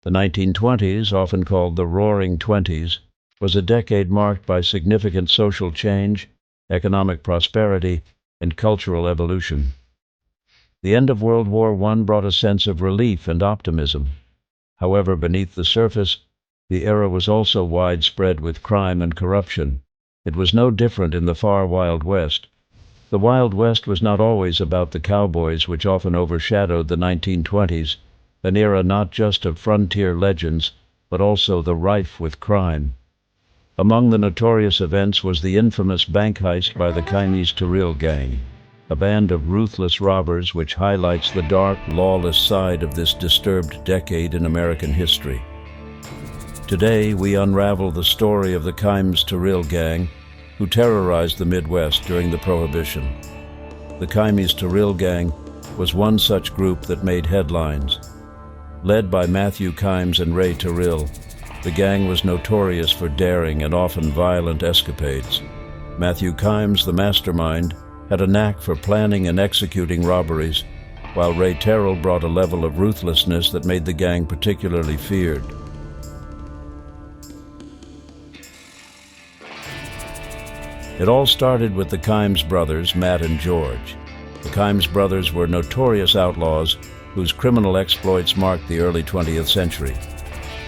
The 1920s, often called the Roaring Twenties, was a decade marked by significant social change, economic prosperity, and cultural evolution. The end of World War I brought a sense of relief and optimism. However, beneath the surface, the era was also widespread with crime and corruption. It was no different in the far Wild West. The Wild West was not always about the cowboys, which often overshadowed the 1920s, an era not just of frontier legends, but also the rife with crime. Among the notorious events was the infamous bank heist by the Kimes Terrill Gang, a band of ruthless robbers which highlights the dark, lawless side of this disturbed decade in American history. Today, we unravel the story of the Kimes Terrill Gang, who terrorized the Midwest during the Prohibition. The Kimes Terrill Gang was one such group that made headlines. Led by Matthew Kimes and Ray Terrill, the gang was notorious for daring and often violent escapades. Matthew Kimes, the mastermind, had a knack for planning and executing robberies, while Ray Terrill brought a level of ruthlessness that made the gang particularly feared. It all started with the Kimes brothers, Matt and George. The Kimes brothers were notorious outlaws whose criminal exploits marked the early 20th century.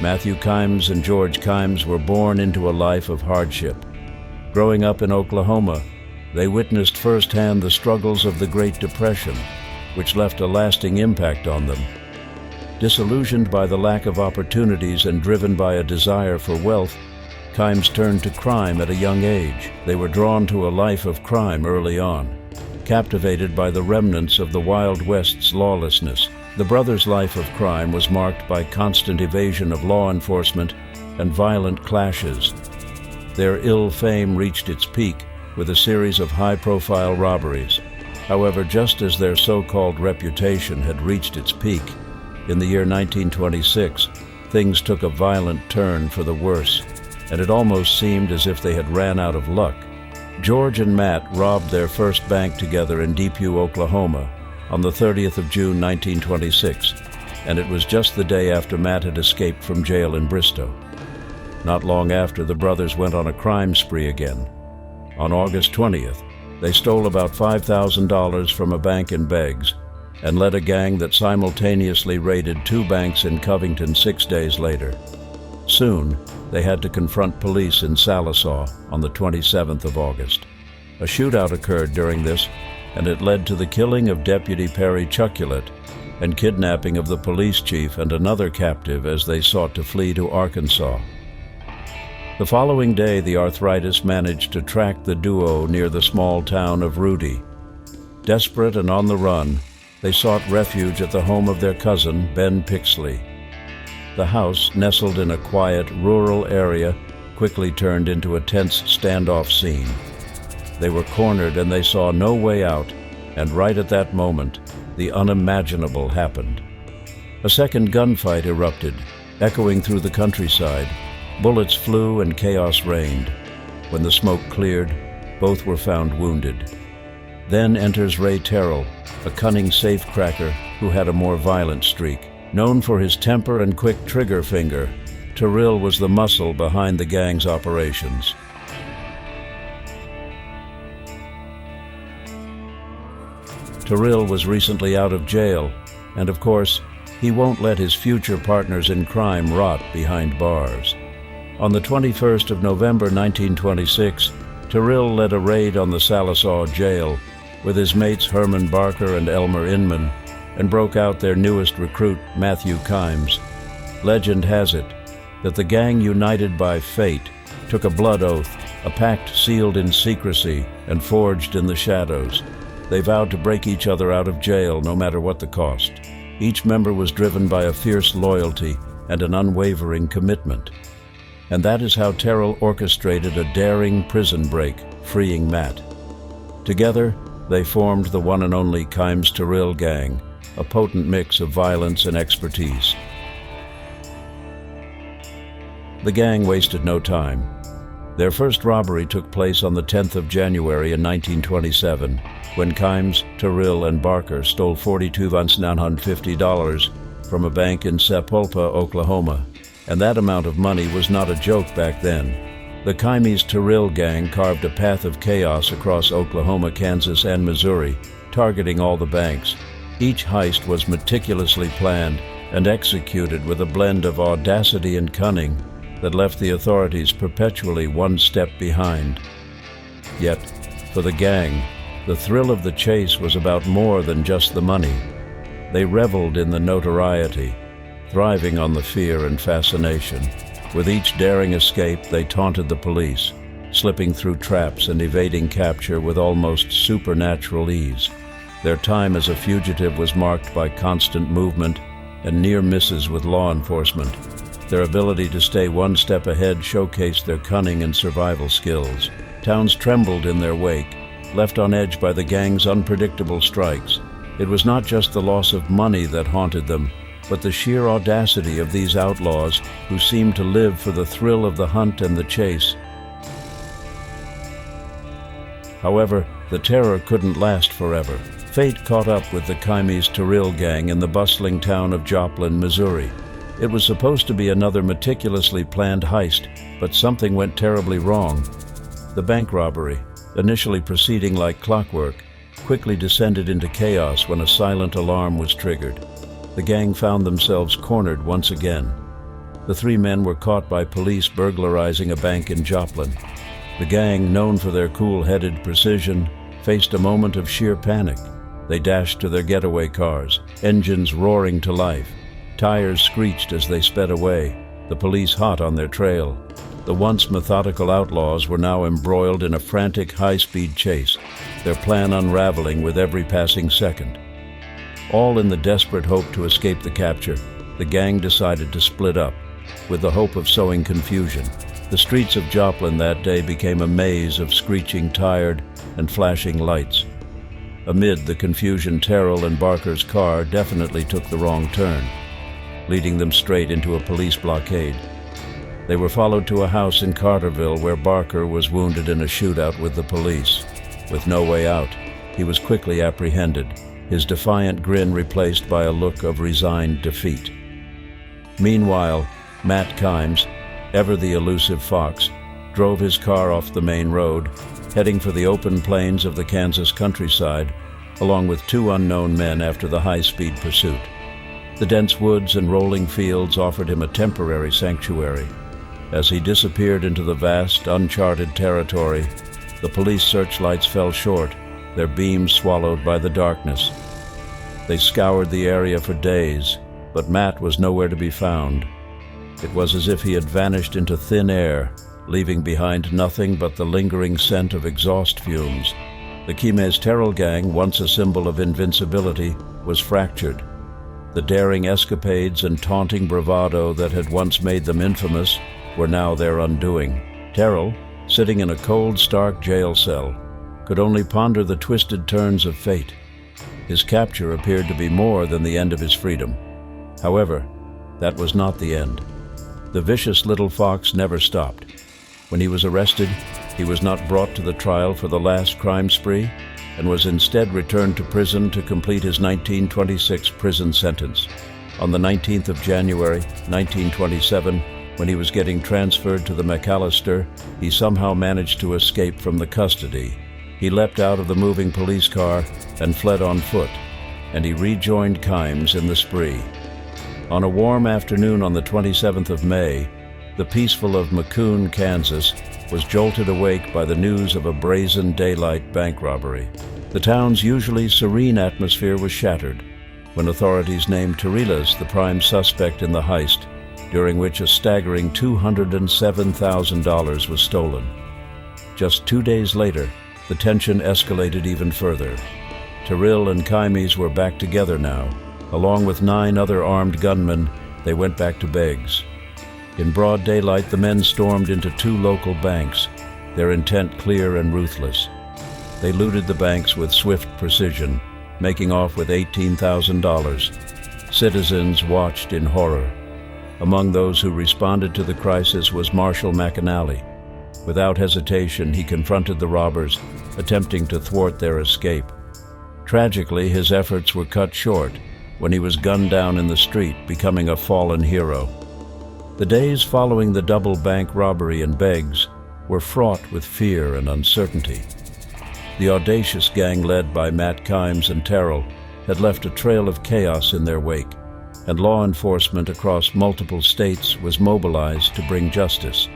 Matthew Kimes and George Kimes were born into a life of hardship. Growing up in Oklahoma, they witnessed firsthand the struggles of the Great Depression, which left a lasting impact on them. Disillusioned by the lack of opportunities and driven by a desire for wealth, Kimes turned to crime at a young age. They were drawn to a life of crime early on, captivated by the remnants of the Wild West's lawlessness. The brothers' life of crime was marked by constant evasion of law enforcement and violent clashes. Their ill fame reached its peak with a series of high-profile robberies. However, just as their so-called reputation had reached its peak, in the year 1926, things took a violent turn for the worse, and it almost seemed as if they had ran out of luck. George and Matt robbed their first bank together in Depew, Oklahoma, on the 30th of June 1926, and it was just the day after Matt had escaped from jail in Bristow. Not long after, the brothers went on a crime spree again. On August 20th, they stole about $5,000 from a bank in Beggs and led a gang that simultaneously raided 2 banks in Covington 6 days later. Soon, they had to confront police in Sallisaw on the 27th of August. A shootout occurred during this, and it led to the killing of Deputy Perry Chuckulet and kidnapping of the police chief and another captive as they sought to flee to Arkansas. The following day, the arthritis managed to track the duo near the small town of Rudy. Desperate and on the run, they sought refuge at the home of their cousin, Ben Pixley. The house, nestled in a quiet, rural area, quickly turned into a tense standoff scene. They were cornered and they saw no way out, and right at that moment, the unimaginable happened. A second gunfight erupted, echoing through the countryside. Bullets flew and chaos reigned. When the smoke cleared, both were found wounded. Then enters Ray Terrill, a cunning safecracker who had a more violent streak. Known for his temper and quick trigger finger, Terrill was the muscle behind the gang's operations. Terrill was recently out of jail, and of course, he won't let his future partners in crime rot behind bars. On the 21st of November 1926, Terrill led a raid on the Sallisaw jail with his mates Herman Barker and Elmer Inman, and broke out their newest recruit, Matthew Kimes. Legend has it that the gang, united by fate, took a blood oath, a pact sealed in secrecy and forged in the shadows. They vowed to break each other out of jail no matter what the cost. Each member was driven by a fierce loyalty and an unwavering commitment. And that is how Terrill orchestrated a daring prison break, freeing Matt. Together, they formed the one and only Kimes Terrill Gang, a potent mix of violence and expertise. The gang wasted no time. Their first robbery took place on the 10th of January in 1927, when Kimes, Terrill, and Barker stole $4,250 from a bank in Sapulpa, Oklahoma, and that amount of money was not a joke back then. The Kimes Terrill Gang carved a path of chaos across Oklahoma, Kansas, and Missouri, targeting all the banks. Each heist was meticulously planned and executed with a blend of audacity and cunning that left the authorities perpetually one step behind. Yet, for the gang, the thrill of the chase was about more than just the money. They reveled in the notoriety, thriving on the fear and fascination. With each daring escape, they taunted the police, slipping through traps and evading capture with almost supernatural ease. Their time as a fugitive was marked by constant movement and near misses with law enforcement. Their ability to stay one step ahead showcased their cunning and survival skills. Towns trembled in their wake, left on edge by the gang's unpredictable strikes. It was not just the loss of money that haunted them, but the sheer audacity of these outlaws who seemed to live for the thrill of the hunt and the chase. However, the terror couldn't last forever. Fate caught up with the Kimes Terrill Gang in the bustling town of Joplin, Missouri. It was supposed to be another meticulously planned heist, but something went terribly wrong. The bank robbery, initially proceeding like clockwork, quickly descended into chaos when a silent alarm was triggered. The gang found themselves cornered once again. The three men were caught by police burglarizing a bank in Joplin. The gang, known for their cool-headed precision, faced a moment of sheer panic. They dashed to their getaway cars, engines roaring to life. Tires screeched as they sped away, the police hot on their trail. The once methodical outlaws were now embroiled in a frantic high-speed chase, their plan unraveling with every passing second. All in the desperate hope to escape the capture, the gang decided to split up, with the hope of sowing confusion. The streets of Joplin that day became a maze of screeching, tired, and flashing lights. Amid the confusion, Terrill and Barker's car definitely took the wrong turn, leading them straight into a police blockade. They were followed to a house in Carterville where Barker was wounded in a shootout with the police. With no way out, he was quickly apprehended, his defiant grin replaced by a look of resigned defeat. Meanwhile, Matt Kimes, ever the elusive fox, drove his car off the main road, heading for the open plains of the Kansas countryside, along with two unknown men after the high-speed pursuit. The dense woods and rolling fields offered him a temporary sanctuary. As he disappeared into the vast, uncharted territory, the police searchlights fell short, their beams swallowed by the darkness. They scoured the area for days, but Matt was nowhere to be found. It was as if he had vanished into thin air, leaving behind nothing but the lingering scent of exhaust fumes. The Kimes Terrill Gang, once a symbol of invincibility, was fractured. The daring escapades and taunting bravado that had once made them infamous were now their undoing. Terrill, sitting in a cold, stark jail cell, could only ponder the twisted turns of fate. His capture appeared to be more than the end of his freedom. However, that was not the end. The vicious little fox never stopped. When he was arrested, he was not brought to the trial for the last crime spree and was instead returned to prison to complete his 1926 prison sentence. On the 19th of January, 1927, when he was getting transferred to the McAllister, he somehow managed to escape from the custody. He leapt out of the moving police car and fled on foot, and he rejoined Kimes in the spree. On a warm afternoon on the 27th of May, the peaceful of Macon, Kansas, was jolted awake by the news of a brazen daylight bank robbery. The town's usually serene atmosphere was shattered when authorities named Terrill the prime suspect in the heist, during which a staggering $207,000 was stolen. Just 2 days later, the tension escalated even further. Terrill and Kimes were back together now. Along with 9 other armed gunmen, they went back to Beggs. In broad daylight, the men stormed into 2 local banks, their intent clear and ruthless. They looted the banks with swift precision, making off with $18,000. Citizens watched in horror. Among those who responded to the crisis was Marshal McAnally. Without hesitation, he confronted the robbers, attempting to thwart their escape. Tragically, his efforts were cut short when he was gunned down in the street, becoming a fallen hero. The days following the double bank robbery in Beggs were fraught with fear and uncertainty. The audacious gang led by Matt Kimes and Terrill had left a trail of chaos in their wake, and law enforcement across multiple states was mobilized to bring justice.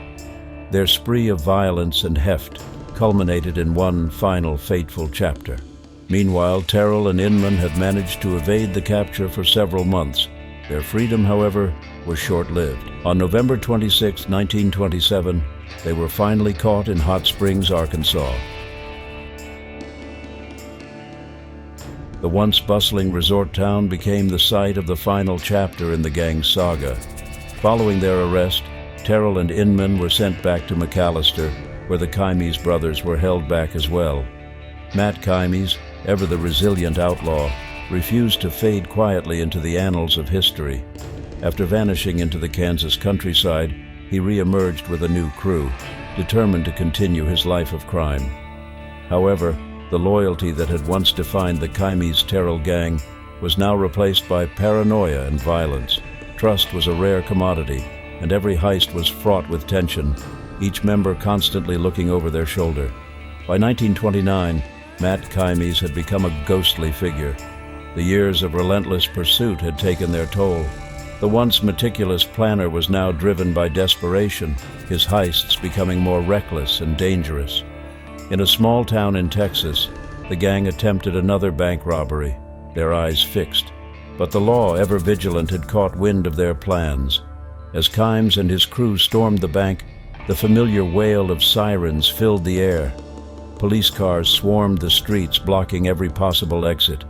Their spree of violence and heft culminated in one final fateful chapter. Meanwhile, Terrill and Inman had managed to evade the capture for several months. Their freedom, however, was short-lived. On November 26, 1927, they were finally caught in Hot Springs, Arkansas. The once bustling resort town became the site of the final chapter in the gang's saga. Following their arrest, Terrill and Inman were sent back to McAllister, where the Kimes brothers were held back as well. Matt Kimes, ever the resilient outlaw, refused to fade quietly into the annals of history. After vanishing into the Kansas countryside, he re-emerged with a new crew, determined to continue his life of crime. However, the loyalty that had once defined the Kimes Terrill Gang was now replaced by paranoia and violence. Trust was a rare commodity, and every heist was fraught with tension, each member constantly looking over their shoulder. By 1929, Matt Kimes had become a ghostly figure. The years of relentless pursuit had taken their toll. The once meticulous planner was now driven by desperation, his heists becoming more reckless and dangerous. In a small town in Texas, the gang attempted another bank robbery, their eyes fixed. But the law, ever vigilant, had caught wind of their plans. As Kimes and his crew stormed the bank, the familiar wail of sirens filled the air. Police cars swarmed the streets, blocking every possible exit.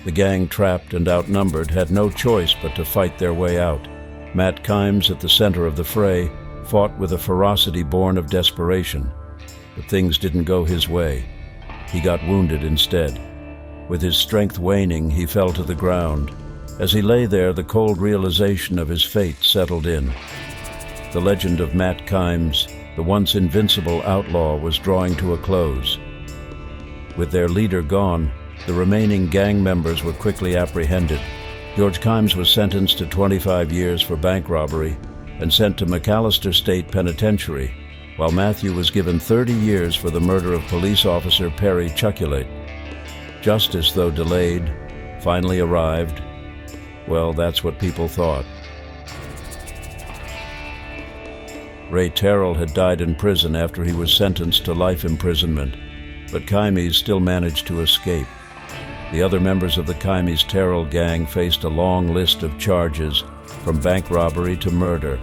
The gang, trapped and outnumbered, had no choice but to fight their way out. Matt Kimes, at the center of the fray, fought with a ferocity born of desperation. But things didn't go his way. He got wounded instead. With his strength waning, he fell to the ground. As he lay there, the cold realization of his fate settled in. The legend of Matt Kimes, the once invincible outlaw, was drawing to a close. With their leader gone, the remaining gang members were quickly apprehended. George Kimes was sentenced to 25 years for bank robbery and sent to McAllister State Penitentiary, while Matthew was given 30 years for the murder of police officer Perry Chuckulate. Justice, though delayed, finally arrived. Well, that's what people thought. Ray Terrill had died in prison after he was sentenced to life imprisonment, but Kimes still managed to escape. The other members of the Kimes Terrill Gang faced a long list of charges, from bank robbery to murder.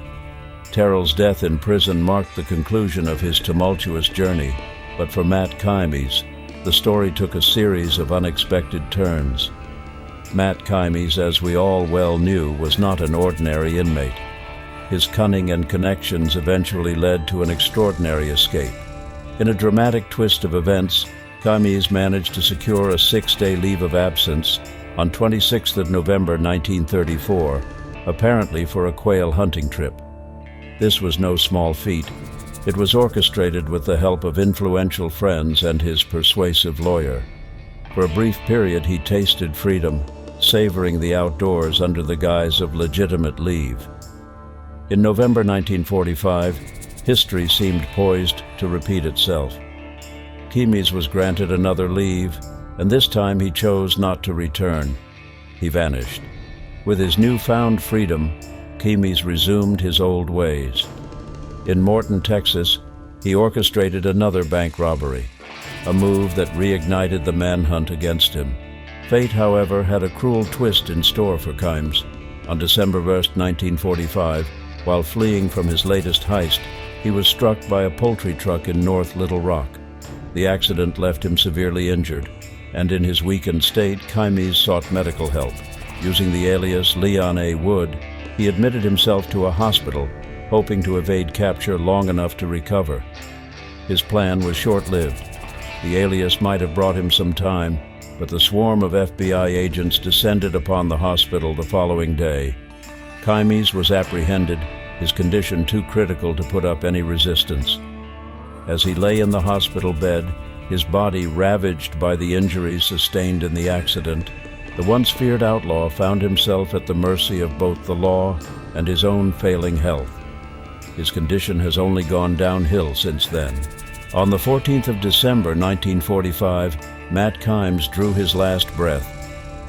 Terrill's death in prison marked the conclusion of his tumultuous journey, but for Matt Kimes, the story took a series of unexpected turns. Matt Kimes, as we all well knew, was not an ordinary inmate. His cunning and connections eventually led to an extraordinary escape. In a dramatic twist of events, Kimes managed to secure a 6-day leave of absence on 26th of November 1934, apparently for a quail hunting trip. This was no small feat. It was orchestrated with the help of influential friends and his persuasive lawyer. For a brief period, he tasted freedom, savoring the outdoors under the guise of legitimate leave. In November 1945, history seemed poised to repeat itself. Kimes was granted another leave, and this time he chose not to return. He vanished. With his newfound freedom, Kimes resumed his old ways. In Morton, Texas, he orchestrated another bank robbery, a move that reignited the manhunt against him. Fate, however, had a cruel twist in store for Kimes. On December 1st, 1945, while fleeing from his latest heist, he was struck by a poultry truck in North Little Rock. The accident left him severely injured, and in his weakened state, Kimes sought medical help. Using the alias Leon A. Wood, he admitted himself to a hospital, hoping to evade capture long enough to recover. His plan was short-lived. The alias might have brought him some time, but the swarm of FBI agents descended upon the hospital the following day. Kimes was apprehended, his condition too critical to put up any resistance. As he lay in the hospital bed, his body ravaged by the injuries sustained in the accident, The once feared outlaw found himself at the mercy of both the law and his own failing health. His condition has only gone downhill since then. On the 14th of December 1945, Matt Kimes drew his last breath.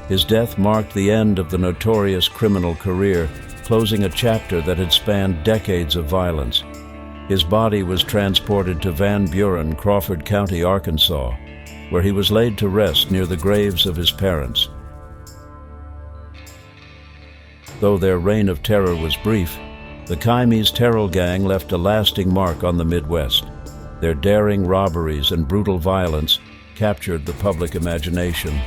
His death marked the end of the notorious criminal career, closing a chapter that had spanned decades of violence. His body was transported to Van Buren, Crawford County, Arkansas, where he was laid to rest near the graves of his parents. Though their reign of terror was brief, the Kimes Terrill Gang left a lasting mark on the Midwest. Their daring robberies and brutal violence captured the public imagination.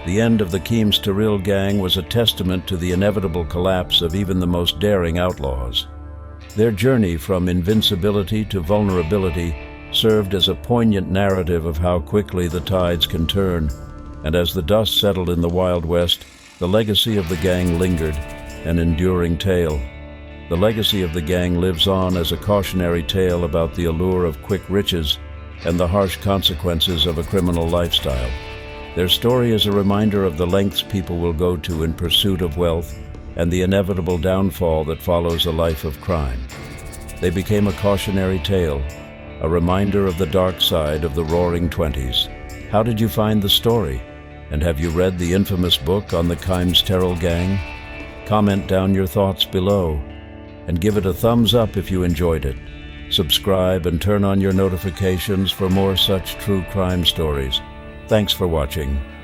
The end of the Kimes Terrill Gang was a testament to the inevitable collapse of even the most daring outlaws. Their journey from invincibility to vulnerability served as a poignant narrative of how quickly the tides can turn, and as the dust settled in the Wild West, the legacy of the gang lingered, an enduring tale. The legacy of the gang lives on as a cautionary tale about the allure of quick riches and the harsh consequences of a criminal lifestyle. Their story is a reminder of the lengths people will go to in pursuit of wealth and the inevitable downfall that follows a life of crime. They became a cautionary tale, a reminder of the dark side of the Roaring Twenties. How did you find the story? And have you read the infamous book on the Kimes Terrill Gang? Comment down your thoughts below, and give it a thumbs up if you enjoyed it. Subscribe and turn on your notifications for more such true crime stories. Thanks for watching.